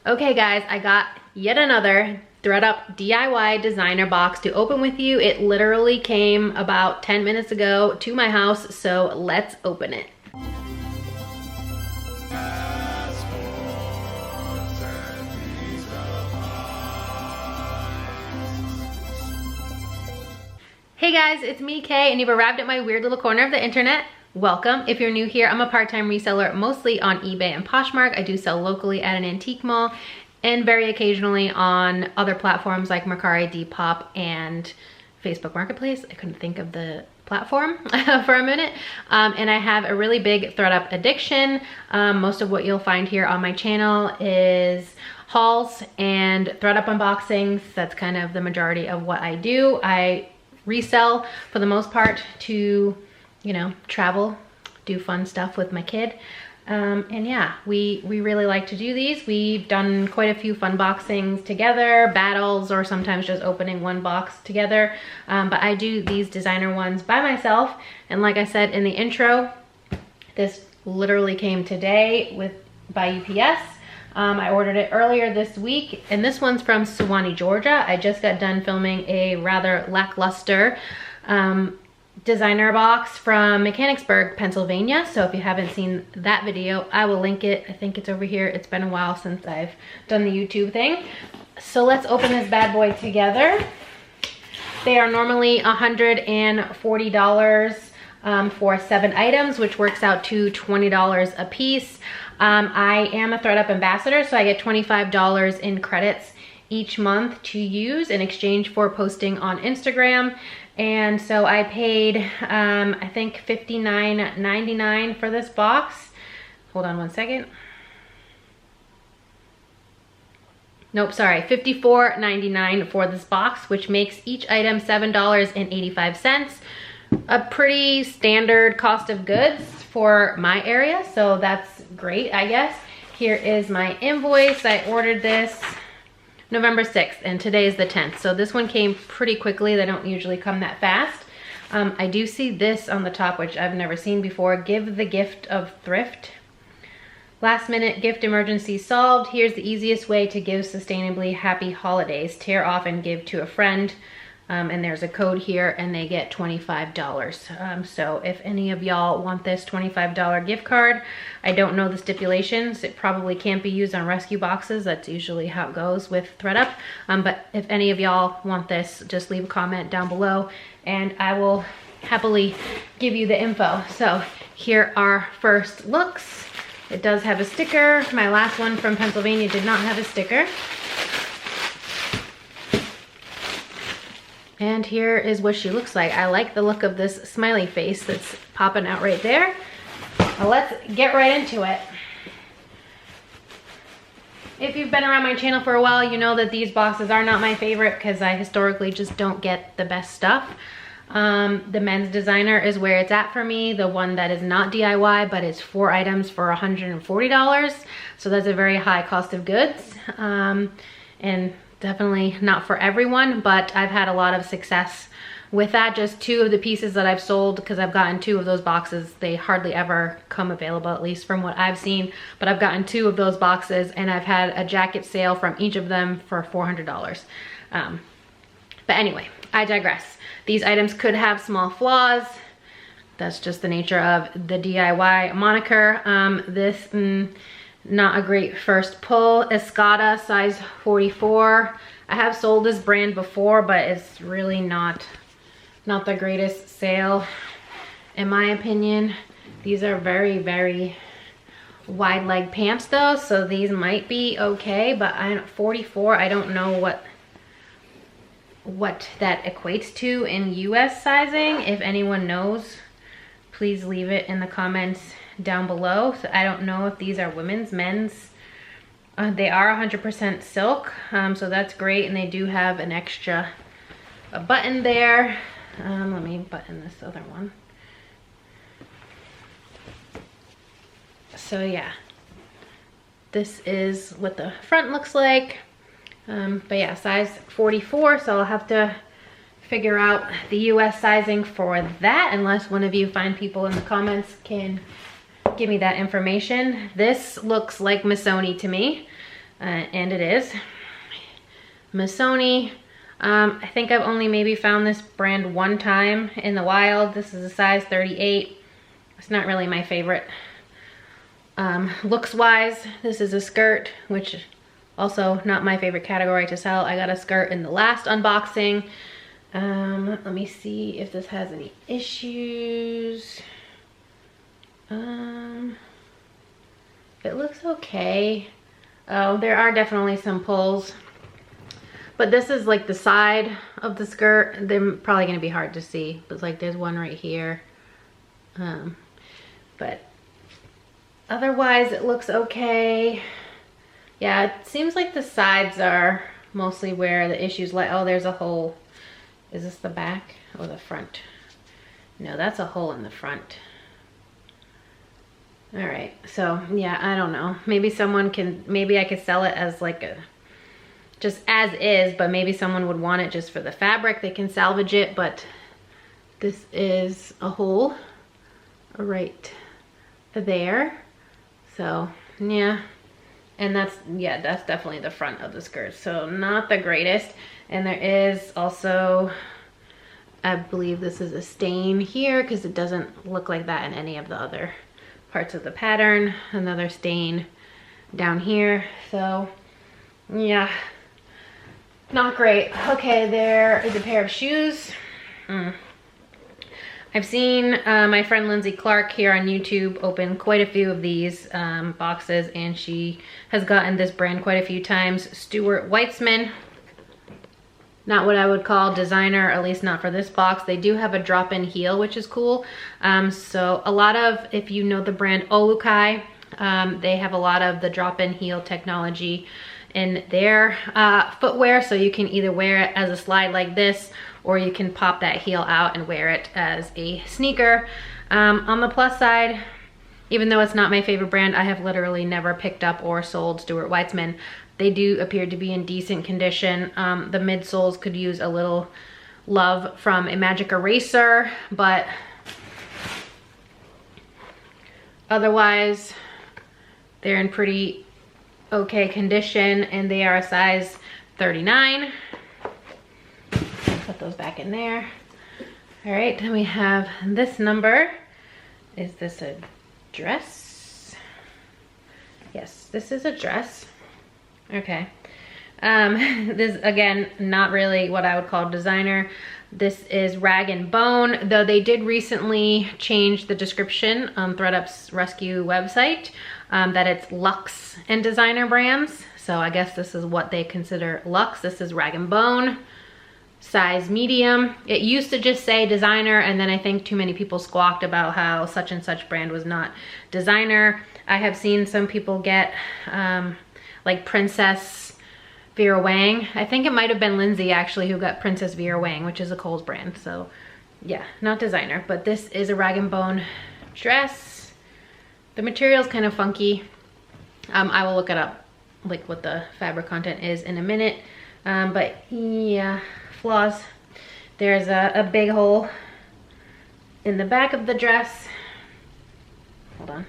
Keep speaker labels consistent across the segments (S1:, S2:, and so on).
S1: Okay guys, I got yet another ThredUp DIY designer box to open with you. It literally came about 10 minutes ago to my house, so let's open it. Hey guys, it's me, Kay, and you've arrived at my weird little corner of the internet. Welcome. If you're new here, I'm a part-time reseller, mostly on eBay and Poshmark. I do sell locally at an antique mall and very occasionally on other platforms like Mercari, Depop, and Facebook Marketplace. I couldn't think of the platform for a minute. And I have a really big ThredUp addiction. Most of what you'll find here on my channel is hauls and ThredUp unboxings. That's kind of the majority of what I do. I resell for the most part to, you know, travel, do fun stuff with my kid. And yeah, we really like to do these. We've done quite a few fun boxings together, battles, or sometimes just opening one box together. But I do these designer ones by myself. And like I said in the intro, this literally came today by UPS. I ordered it earlier this week, and this one's from Suwanee, Georgia. I just got done filming a rather lackluster designer box from Mechanicsburg, Pennsylvania. So if you haven't seen that video, I will link it. I think it's over here. It's been a while since I've done the YouTube thing. So let's open this bad boy together. They are normally $140 for 7 items, which works out to $20 a piece. I am a ThredUp Ambassador, so I get $25 in credits each month to use in exchange for posting on Instagram. And so I paid, I think $59.99 for this box. Hold on one second. Nope, sorry, $54.99 for this box, which makes each item $7.85. A pretty standard cost of goods for my area, so that's great, I guess. Here is my invoice. I ordered this November 6th, and today is the 10th. So this one came pretty quickly. They don't usually come that fast. I do see this on the top, which I've never seen before. Give the gift of thrift. Last minute gift emergency solved. Here's the easiest way to give sustainably. Happy holidays. Tear off and give to a friend. And there's a code here, and they get $25. So if any of y'all want this $25 gift card, I don't know the stipulations. It probably can't be used on rescue boxes. That's usually how it goes with ThredUp. But if any of y'all want this, just leave a comment down below and I will happily give you the info. So here are first looks. It does have a sticker. My last one from Pennsylvania did not have a sticker. And here is what she looks like. I like the look of this smiley face that's popping out right there. Well, let's get right into it. If you've been around my channel for a while, you know that these boxes are not my favorite because I historically just don't get the best stuff. The men's designer is where it's at for me. The one that is not DIY, but it's 4 items for $140. So that's a very high cost of goods. And definitely not for everyone, but I've had a lot of success with that. Just 2 of the pieces that I've sold, because I've gotten 2 of those boxes. They hardly ever come available, at least from what I've seen, but I've gotten 2 of those boxes, and I've had a jacket sale from each of them for $400. But anyway, I digress. These items could have small flaws. That's just the nature of the DIY moniker. Not a great first pull. Escada, size 44. I have sold this brand before, but it's really not the greatest sale, in my opinion. These are very, very wide leg pants though, so these might be okay, but 44, I don't know what that equates to in US sizing. If anyone knows, please leave it in the comments down below. So I don't know if these are women's, men's. They are 100% silk, so that's great, and they do have an extra button there. Let me button this other one. So yeah, this is what the front looks like. But yeah, size 44, so I'll have to figure out the US sizing for that, unless one of you fine people in the comments can give me that information. This looks like Missoni to me. and it is. Missoni. I think I've only maybe found this brand one time in the wild. This is a size 38. It's not really my favorite. Looks wise, this is a skirt, which also not my favorite category to sell. I got a skirt in the last unboxing. Let me see if this has any issues. It looks okay. Oh, there are definitely some pulls. But this is like the side of the skirt. They're probably gonna be hard to see, but like there's one right here. But otherwise it looks okay. Yeah, it seems like the sides are mostly where the issues lie. Oh, there's a hole. Is this the back or the front? No, that's a hole in the front. All right, so yeah, I don't know. Maybe someone can, maybe I could sell it as like a, just as is, but maybe someone would want it just for the fabric. They can salvage it, but this is a hole right there. So yeah, and that's, yeah, that's definitely the front of the skirt. So not the greatest. And there is also, I believe this is a stain here because it doesn't look like that in any of the other parts of the pattern. Another stain down here. So yeah, not great. Okay, there is a pair of shoes. I've seen my friend Lindsay Clark here on YouTube open quite a few of these boxes, and she has gotten this brand quite a few times. Stuart Weitzman. Not what I would call designer, at least not for this box. They do have a drop-in heel, which is cool. So a lot of, if you know the brand Olukai, they have a lot of the drop-in heel technology in their footwear. So you can either wear it as a slide like this, or you can pop that heel out and wear it as a sneaker. On the plus side, even though it's not my favorite brand, I have literally never picked up or sold Stuart Weitzman. They do appear to be in decent condition. The midsoles could use a little love from a magic eraser, but otherwise they're in pretty okay condition, and they are a size 39. Put those back in there. All right, then we have this number. Is this a dress? Yes, this is a dress. Okay. This, again, not really what I would call designer. This is Rag and Bone, though they did recently change the description on ThredUp's rescue website, that it's luxe and designer brands. So I guess this is what they consider luxe. This is Rag and Bone, size medium. It used to just say designer, and then I think too many people squawked about how such and such brand was not designer. I have seen some people get like Princess Vera Wang. I think it might have been Lindsay actually who got Princess Vera Wang, which is a Kohl's brand. So yeah, not designer, but this is a Rag & Bone dress. The material's kind of funky. I will look it up, like what the fabric content is in a minute. But yeah, flaws. There's a big hole in the back of the dress. Hold on.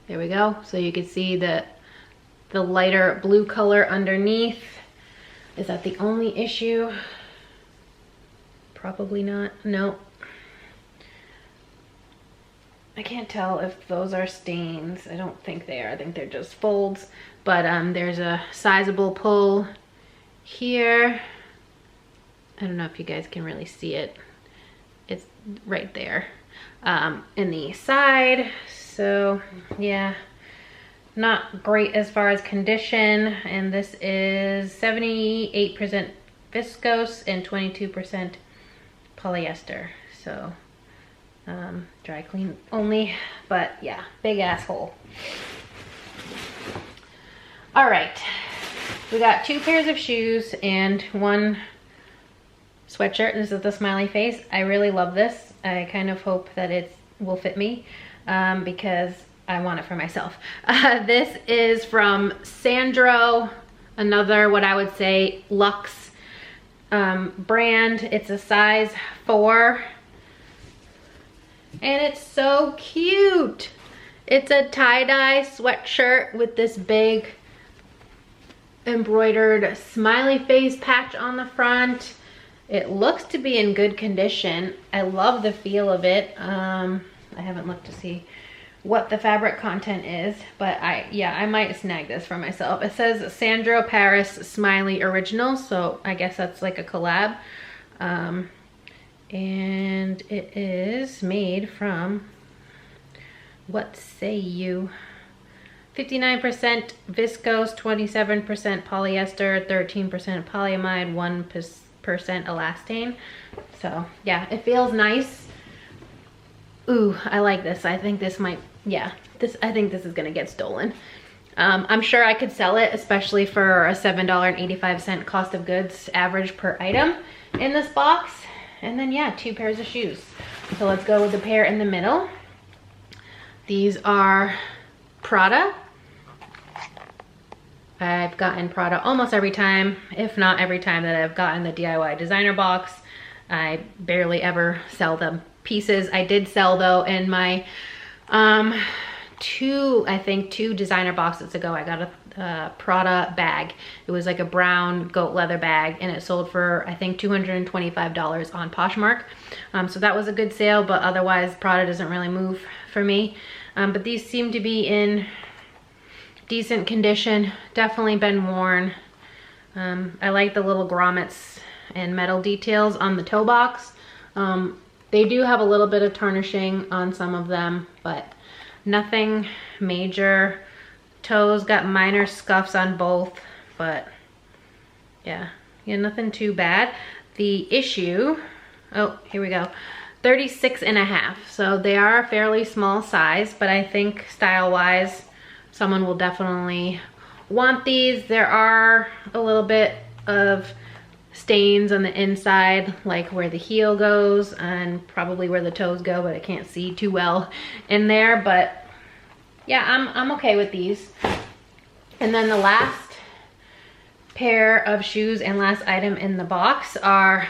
S1: There we go. So you can see the lighter blue color underneath. Is that the only issue? Probably not. No. I can't tell if those are stains. I don't think they are. I think they're just folds. But there's a sizable pull here. I don't know if you guys can really see it. It's right there in the side. So yeah, not great as far as condition. And this is 78% viscose and 22% polyester. So dry clean only, but yeah, big asshole. All right, we got 2 pairs of shoes and 1 sweatshirt. This is the smiley face. I really love this. I kind of hope that it will fit me because I want it for myself. This is from Sandro, another what I would say luxe brand. It's a size 4 and it's so cute. It's a tie-dye sweatshirt with this big embroidered smiley face patch on the front. It looks to be in good condition. I love the feel of it. I haven't looked to see what the fabric content is, but I might snag this for myself. It says Sandro Paris Smiley Original, so I guess that's like a collab. And it is made from, what say you, 59% viscose, 27% polyester, 13% polyamide, 1% elastane. So yeah, it feels nice. Ooh, I like this. I think this might, yeah, I think this is gonna get stolen. I'm sure I could sell it, especially for a $7.85 cost of goods average per item in this box. And then yeah, 2 pairs of shoes. So let's go with the pair in the middle. These are Prada. I've gotten Prada almost every time, if not every time that I've gotten the DIY designer box. I barely ever sell them pieces. I did sell though in my two designer boxes ago. I got a Prada bag. It was like a brown goat leather bag, and it sold for I think $225 on Poshmark. So that was a good sale, but otherwise Prada doesn't really move for me. But these seem to be in decent condition, definitely been worn. I like the little grommets and metal details on the toe box. They do have a little bit of tarnishing on some of them, but nothing major. Toes got minor scuffs on both, but yeah, nothing too bad. The issue, oh, here we go, 36.5. So they are a fairly small size, but I think style-wise, someone will definitely want these. There are a little bit of stains on the inside, like where the heel goes and probably where the toes go, but I can't see too well in there. But yeah, I'm okay with these. And then the last pair of shoes and last item in the box are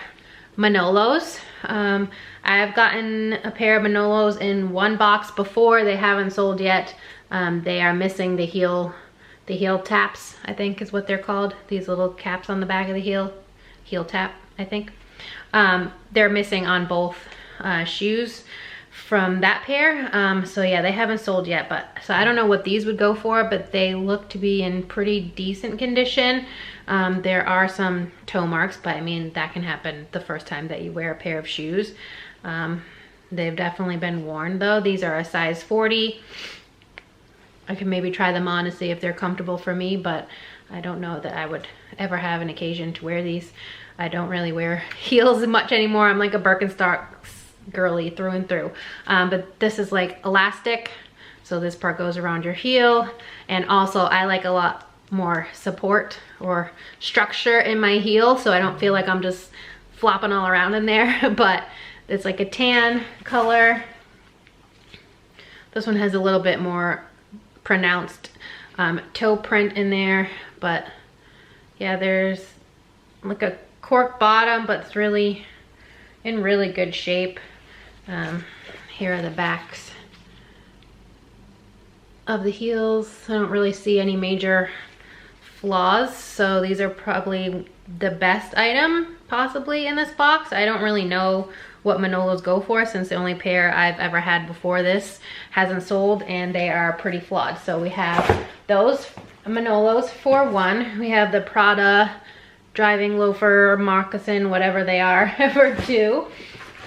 S1: Manolos. I've gotten a pair of Manolos in one box before. They haven't sold yet. They are missing the heel taps, I think is what they're called. These little caps on the back of the heel tap, I think. They're missing on both shoes from that pair. So yeah, they haven't sold yet, but so I don't know what these would go for, but they look to be in pretty decent condition. There are some toe marks, but I mean, that can happen the first time that you wear a pair of shoes. They've definitely been worn though. These are a size 40. I can maybe try them on to see if they're comfortable for me, but I don't know that I would ever have an occasion to wear these. I don't really wear heels much anymore. I'm like a Birkenstock girly through and through. But this is like elastic, so this part goes around your heel. And also I like a lot more support or structure in my heel, so I don't feel like I'm just flopping all around in there. But it's like a tan color. This one has a little bit more pronounced toe print in there, but yeah, there's like a cork bottom, but it's really in really good shape. Here are the backs of the heels. I don't really see any major flaws, so these are probably the best item possibly in this box. I don't really know what Manolos go for, since the only pair I've ever had before this hasn't sold, and they are pretty flawed. So we have those Manolos for one. We have the Prada driving loafer, moccasin, whatever they are, for two.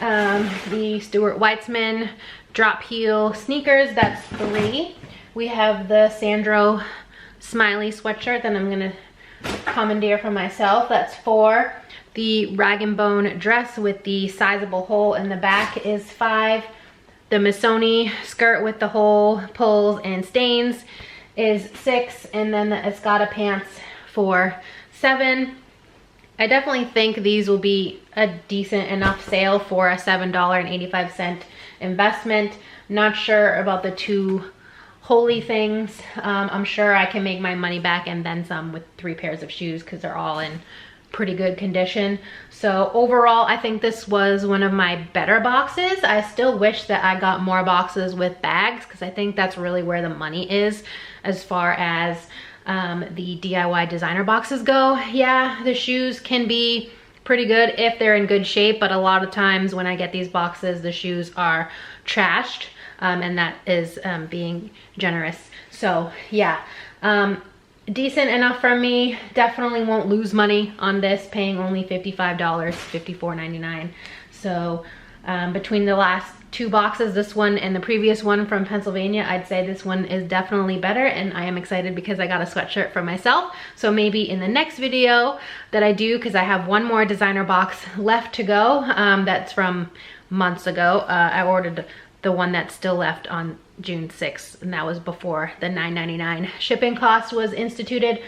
S1: The Stuart Weitzman drop heel sneakers, that's 3. We have the Sandro smiley sweatshirt that I'm gonna commandeer for myself, that's 4. The rag and bone dress with the sizable hole in the back is 5. The Missoni skirt with the hole, pulls, and stains is 6. And then the Escada pants for 7. I definitely think these will be a decent enough sale for a $7.85 investment. Not sure about the 2 holy things. I'm sure I can make my money back and then some with 3 pairs of shoes, because they're all in pretty good condition. So overall, I think this was one of my better boxes. I still wish that I got more boxes with bags, because I think that's really where the money is as far as the DIY designer boxes go. Yeah, the shoes can be pretty good if they're in good shape, but a lot of times when I get these boxes, the shoes are trashed, and that is being generous. So yeah, decent enough for me. Definitely won't lose money on this, paying only $55, $54.99. So between the last two boxes, this one and the previous one from Pennsylvania, I'd say this one is definitely better, and I am excited because I got a sweatshirt for myself. So maybe in the next video that I do, because I have one more designer box left to go, that's from months ago. I ordered the one that's still left on June 6th, and that was before the $9.99 shipping cost was instituted.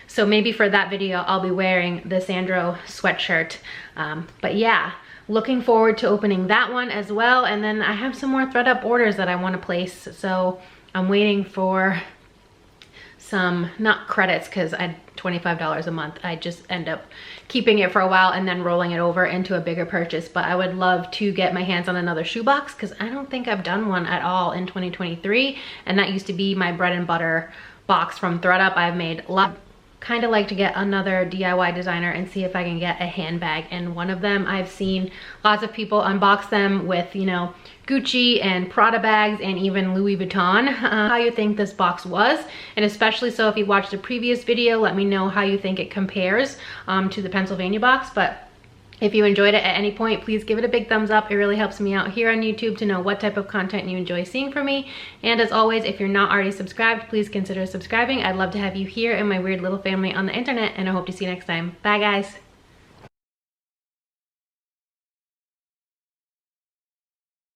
S1: So maybe for that video I'll be wearing the Sandro sweatshirt. But yeah, looking forward to opening that one as well. And then I have some more ThredUp orders that I want to place, so I'm waiting for some, not credits, because I $25 a month, I just end up keeping it for a while and then rolling it over into a bigger purchase. But I would love to get my hands on another shoebox, because I don't think I've done one at all in 2023, and that used to be my bread and butter box from ThredUp. I've made a lot. Kind of like to get another DIY designer and see if I can get a handbag in one of them. I've seen lots of people unbox them with, you know, Gucci and Prada bags and even Louis Vuitton. How you think this box was, and especially so if you watched the previous video, let me know how you think it compares to the Pennsylvania box. But if you enjoyed it at any point, please give it a big thumbs up. It really helps me out here on YouTube to know what type of content you enjoy seeing from me. And as always, if you're not already subscribed, please consider subscribing. I'd love to have you here in my weird little family on the internet, and I hope to see you next time. Bye guys.